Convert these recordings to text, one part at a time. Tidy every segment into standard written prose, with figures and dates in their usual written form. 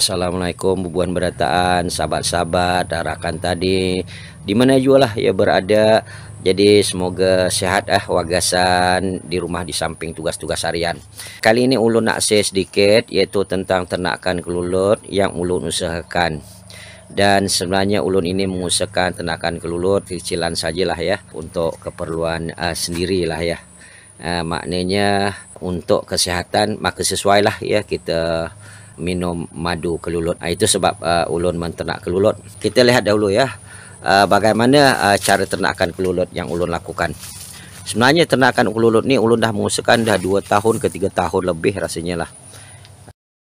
Assalamualaikum bubuhan berataan, sahabat-sahabat, rakan tadi, di mana juga lah ya berada. Jadi semoga sehat wagasan di rumah di samping tugas-tugas harian. Kali ini ulun nak share sedikit yaitu tentang ternakan kelulut yang ulun usahakan. Dan sebenarnya ulun ini mengusahakan ternakan kelulut kecilan sajalah ya, untuk keperluan sendirilah ya. Maknanya untuk kesehatan maka sesuai lah ya kita minum madu kelulut. Itu sebab ulun menternak kelulut. Kita lihat dahulu ya bagaimana cara ternakan kelulut yang ulun lakukan. Sebenarnya ternakan kelulut ni ulun dah mengusahakan dah 2 tahun ke 3 tahun lebih rasanya lah.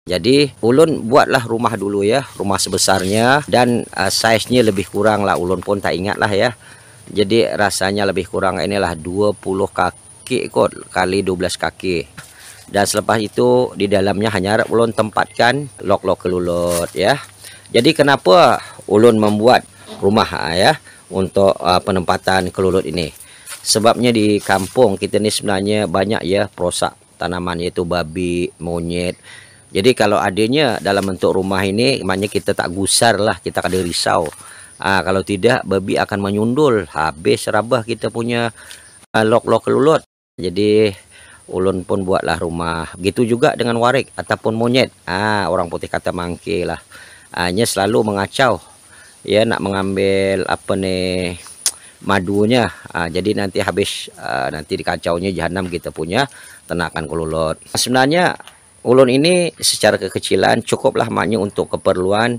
Jadi ulun buatlah rumah dulu ya, rumah sebesarnya, dan saiznya lebih kurang lah, ulun pun tak ingat lah ya. Jadi rasanya lebih kurang inilah 20 kaki kot kali 12 kaki. Dan selepas itu di dalamnya hanya ulun tempatkan lok-lok kelulut ya. Jadi kenapa ulun membuat rumah ya untuk penempatan kelulut ini? Sebabnya di kampung kita ni sebenarnya banyak ya perosak tanaman, yaitu babi, monyet. Jadi kalau adanya dalam bentuk rumah ini, maknanya kita tak gusar lah, kita kada risau. Kalau tidak babi akan menyundul, habis rabah kita punya lok-lok kelulut. Jadi ulun pun buatlah rumah. Begitu juga dengan warik ataupun monyet. Orang putih kata mangke lah. Hanya selalu mengacau. Ya nak mengambil apa nih madunya. Jadi nanti habis nanti dikacaunya jahanam kita punya ternakan kelulut. Sebenarnya ulun ini secara kekecilan cukuplah, maknya untuk keperluan.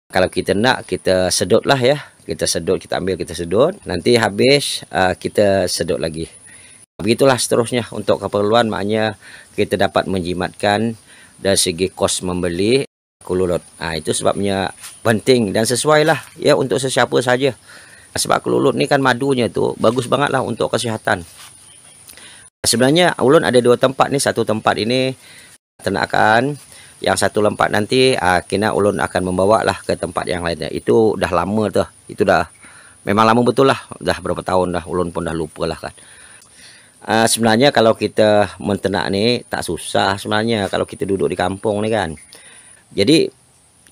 Kalau kita nak, kita sedut lah ya. Kita sedut, kita ambil, kita sedut. Nanti habis kita sedut lagi. Begitulah seterusnya untuk keperluan, maknanya kita dapat menjimatkan dari segi kos membeli kelulut. Itu sebabnya penting dan sesuai lah ya untuk sesiapa saja. Sebab kelulut ni kan madunya tu bagus banget lah untuk kesihatan. Sebenarnya ulun ada 2 tempat ni. Satu tempat ini ternakan, yang satu tempat nanti kena ulun akan membawa lah ke tempat yang lainnya. Itu dah lama tuh. Itu dah memang lama betul lah. Dah berapa tahun dah, ulun pun dah lupa lah kan. Sebenarnya kalau kita menternak ni tak susah sebenarnya kalau kita duduk di kampung ni kan. Jadi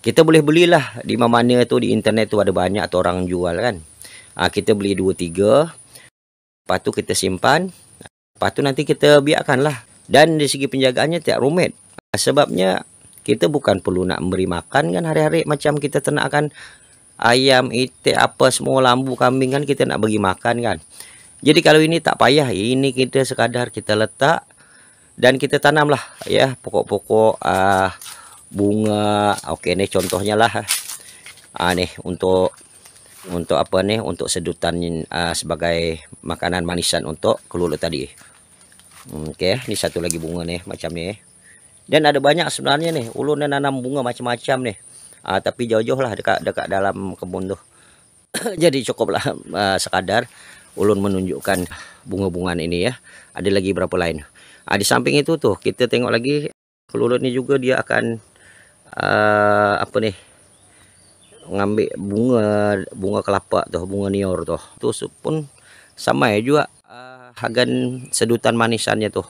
kita boleh belilah di mana tu, di internet tu ada banyak tu orang jual kan. Kita beli 2-3, lepas tu kita simpan, lepas tu nanti kita biarkan lah. Dan dari segi penjagaannya tak rumit. Sebabnya kita bukan perlu nak memberi makan kan hari-hari macam kita ternakkan ayam, itik, apa semua, lambu, kambing kan kita nak bagi makan kan. Jadi kalau ini tak payah, ini kita sekadar kita letak dan kita tanamlah ya pokok-pokok bunga. Oke, ini contohnya lah. Nih untuk apa nih, untuk sedutan sebagai makanan manisan untuk kelulut tadi. Oke, ini satu lagi bunga nih macam nih. Dan ada banyak sebenarnya nih, ulun dan nanam bunga macam-macam nih. Tapi jauh-jauh lah dekat dalam kebun tuh. Jadi cukuplah sekadar ulun menunjukkan bunga-bungaan ini ya. Ada lagi berapa lain. Di samping itu tuh kita tengok lagi kelulut ini juga dia akan apa nih, ngambil bunga kelapa tuh, bunga nior tuh. Tuh pun sama ya juga agan sedutan manisannya tuh.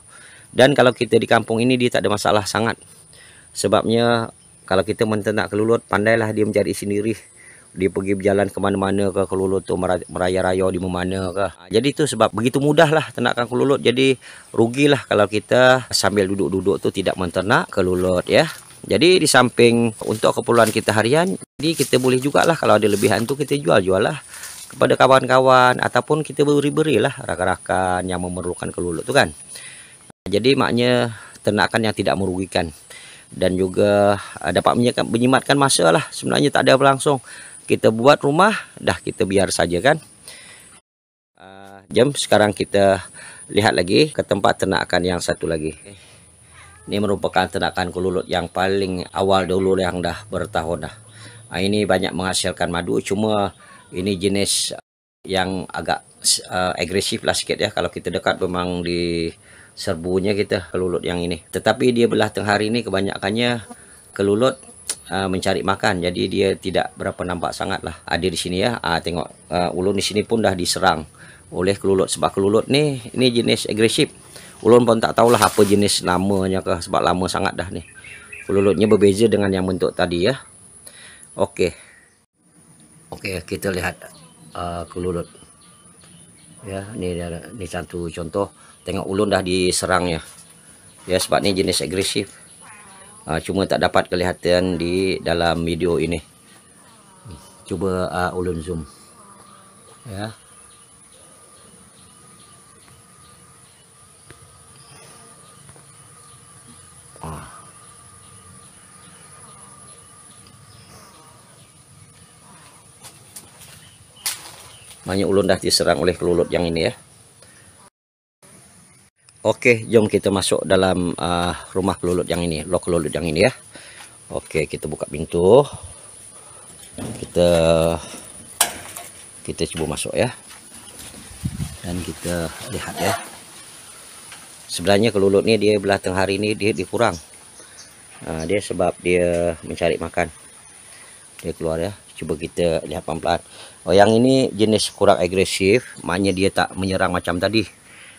Dan kalau kita di kampung ini dia tak ada masalah sangat. Sebabnya kalau kita menternak kelulut, pandailah dia mencari sendiri. Dia pergi berjalan kemana-mana ke kelulut tu, meraya-raya di mana ke. Jadi itu sebab begitu mudah lah ternakan kelulut. Jadi rugilah kalau kita sambil duduk-duduk tu tidak menternak kelulut ya. Jadi di samping untuk keperluan kita harian, jadi kita boleh juga lah kalau ada lebihan tu kita jual lah kepada kawan-kawan, ataupun kita beri-berilah rakan-rakan yang memerlukan kelulut tu kan. Jadi maknya ternakan yang tidak merugikan dan juga dapat menjimatkan masa lah. Sebenarnya tak ada berlangsung. Kita buat rumah, dah kita biar saja kan. Jom sekarang kita lihat lagi ke tempat ternakan yang satu lagi. Ini merupakan ternakan kelulut yang paling awal dulu yang dah bertahun dah. Ini banyak menghasilkan madu, cuma ini jenis yang agak agresif lah sikit ya. Kalau kita dekat memang di serbunya kita kelulut yang ini. Tetapi dia belah tengah hari ini kebanyakannya kelulut mencari makan, jadi dia tidak berapa nampak sangat lah ada di sini ya. Tengok ulun di sini pun dah diserang oleh kelulut. Sebab kelulut ni ini jenis agresif. Ulun pun tak tahulah apa jenis namanya ke, sebab lama sangat dah nih. kelulutnya berbeza dengan yang bentuk tadi ya. Oke, kita lihat kelulut ya. Ini satu contoh. Tengok ulun dah diserangnya ya, sebab ini jenis agresif. Cuma tak dapat kelihatan di dalam video ini. Coba ulun zoom ya. Banyak ulun dah diserang oleh kelulut yang ini ya. Oke, jom kita masuk dalam rumah kelulut yang ini, lok kelulut yang ini ya. Oke, kita buka pintu. Kita coba masuk ya. Dan kita lihat ya. Sebenarnya kelulut ini dia belah tengah hari ini dia kurang. Dia sebab dia mencari makan. Dia keluar ya. Coba kita lihat pelan-pelan. Oh, yang ini jenis kurang agresif, maknanya dia tak menyerang macam tadi.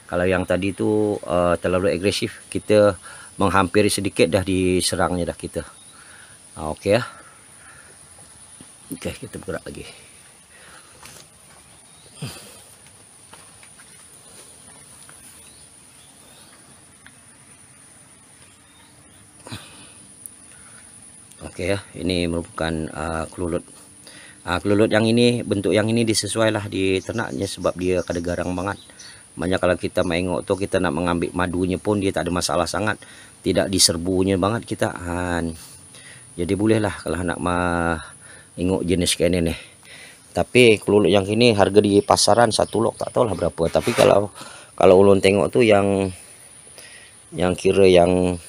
Kalau yang tadi itu terlalu agresif, kita menghampiri sedikit dah diserangnya dah kita. Oke ya. Oke, kita bergerak lagi. Oke ya, ini merupakan kelulut. Kelulut yang ini, bentuk yang ini disesuailah di ternaknya sebab dia kada garang banget. Banyak kalau kita mengok tuh, kita nak mengambil madunya pun dia tak ada masalah sangat, tidak diserbunya banget kita. Jadi bolehlah kalau nak mengok jenis kayak ini nih. Tapi kelulut yang ini harga di pasaran satu lok tak tahu lah berapa. Tapi kalau ulun tengok tuh yang kira yang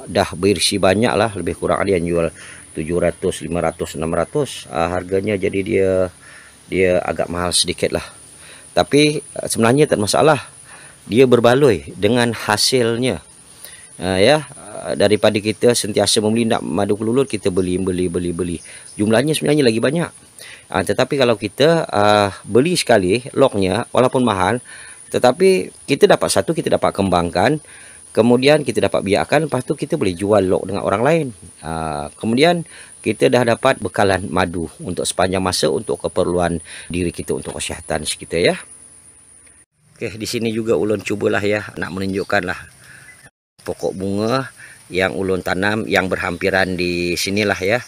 dah berisi banyak lah, lebih kurang ada yang jual 700, 500, 600 harganya. Jadi dia agak mahal sedikit lah. Tapi sebenarnya tak masalah, dia berbaloi dengan hasilnya ya. Daripada kita sentiasa membeli madu kelulut, kita beli. Jumlahnya sebenarnya lagi banyak. Tetapi kalau kita beli sekali loknya walaupun mahal, tetapi kita dapat satu, kita dapat kembangkan, kemudian kita dapat biarkan, lepas tu kita boleh jual lok dengan orang lain. Kemudian kita dah dapat bekalan madu untuk sepanjang masa untuk keperluan diri kita, untuk kesihatan kita ya. Oke, di sini juga ulun cubalah ya, nak menunjukkan lah pokok bunga yang ulun tanam yang berhampiran di sinilah ya.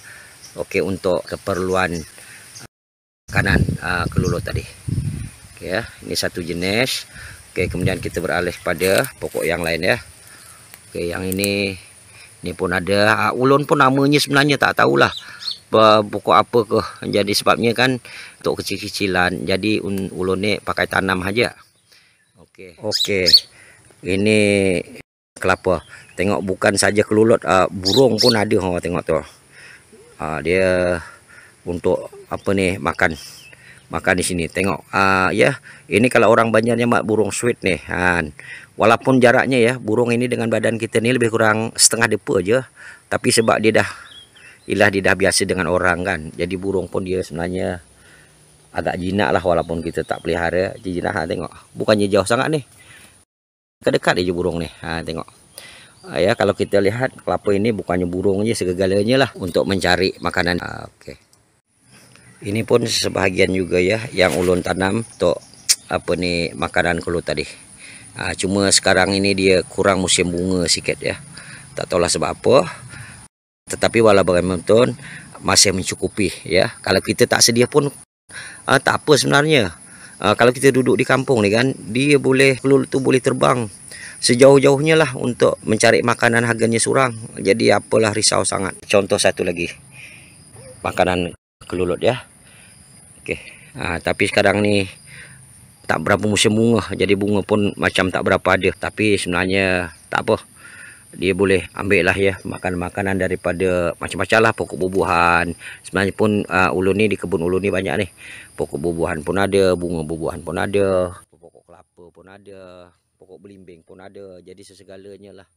Oke, untuk keperluan makanan kelulut tadi. Oke ya, ini satu jenis. Oke, kemudian kita beralih pada pokok yang lain ya. Oke, yang ini pun ada. Ulun pun namanya sebenarnya tak tahulah pokok apa ke. Jadi sebabnya kan untuk kecil-kecilan, jadi ulun ni pakai tanam aja. Oke. Ini kelapa. Tengok, bukan saja kelulut, burung pun ada. Tengok tu. Dia untuk apa ni, makan di sini. Tengok ya, ini kalau orang Banjarnya mak burung sweet nih. Walaupun jaraknya ya, burung ini dengan badan kita ni lebih kurang setengah depa aja, tapi sebab dia dah biasa dengan orang kan, jadi burung pun dia sebenarnya agak jinak lah, walaupun kita tak pelihara. Jinak. Tengok, bukannya jauh sangat nih, dekat aja burung nih. Tengok ya, kalau kita lihat kelapa ini bukannya burung aja, segalanya lah untuk mencari makanan. Oke. Ini pun sebahagian juga ya yang ulun tanam untuk apa nih, makanan kelulut tadi. Cuma sekarang ini dia kurang musim bunga sikit ya. Tak tahulah sebab apa. Tetapi walau bagaimanapun masih mencukupi ya. Kalau kita tak sedia pun tak apa sebenarnya. Kalau kita duduk di kampung ni kan, dia boleh, kelulut tu boleh terbang sejauh-jauhnya lah untuk mencari makanan, harganya surang. Jadi apalah risau sangat. Contoh satu lagi, makanan kelulut ya. Oke. Tapi sekarang ni tak berapa musim bunga, jadi bunga pun macam tak berapa ada. Tapi sebenarnya tak apa, dia boleh ambil lah ya makanan daripada macam-macam lah, pokok bubuhan. Sebenarnya pun ulun ni, di kebun ulun ni banyak nih, pokok bubuhan pun ada, bunga bubuhan pun ada, pokok kelapa pun ada, pokok belimbing pun ada. Jadi sesegalanya lah.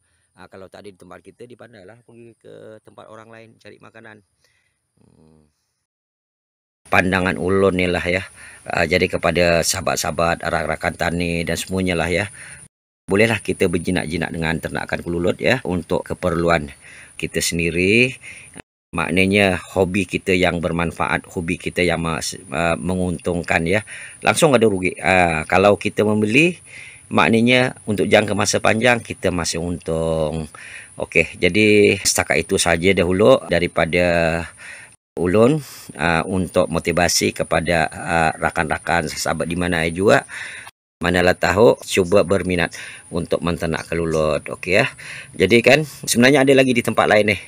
Kalau tak ada di tempat kita, dipandailah pergi ke tempat orang lain cari makanan. Pandangan ulun ni lah ya. Jadi kepada sahabat-sahabat, rakan-rakan tani dan semuanya lah ya, bolehlah kita berjinak-jinak dengan ternakan kelulut ya, untuk keperluan kita sendiri. Maknanya hobi kita yang bermanfaat, hobi kita yang menguntungkan ya, langsung ada rugi. Kalau kita membeli, maknanya untuk jangka masa panjang kita masih untung. Okey, jadi setakat itu saja dahulu daripada ulun, untuk motivasi kepada rakan-rakan sahabat di mana juga. Manalah tahu cuba berminat untuk menternak kelulut. Okey ya. Jadi kan sebenarnya ada lagi di tempat lain nih.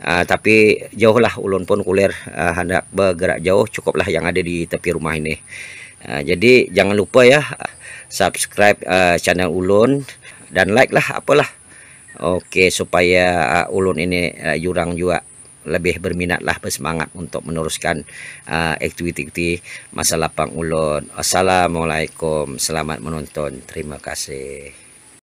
Tapi jauhlah ulun pun kuliah hendak bergerak jauh, cukuplah yang ada di tepi rumah ini. Jadi jangan lupa ya, subscribe channel ulun dan like lah apalah. Okey, supaya ulun ini jurang juga lebih berminatlah, bersemangat untuk meneruskan aktiviti masa lapang ulun. Assalamualaikum, selamat menonton, terima kasih.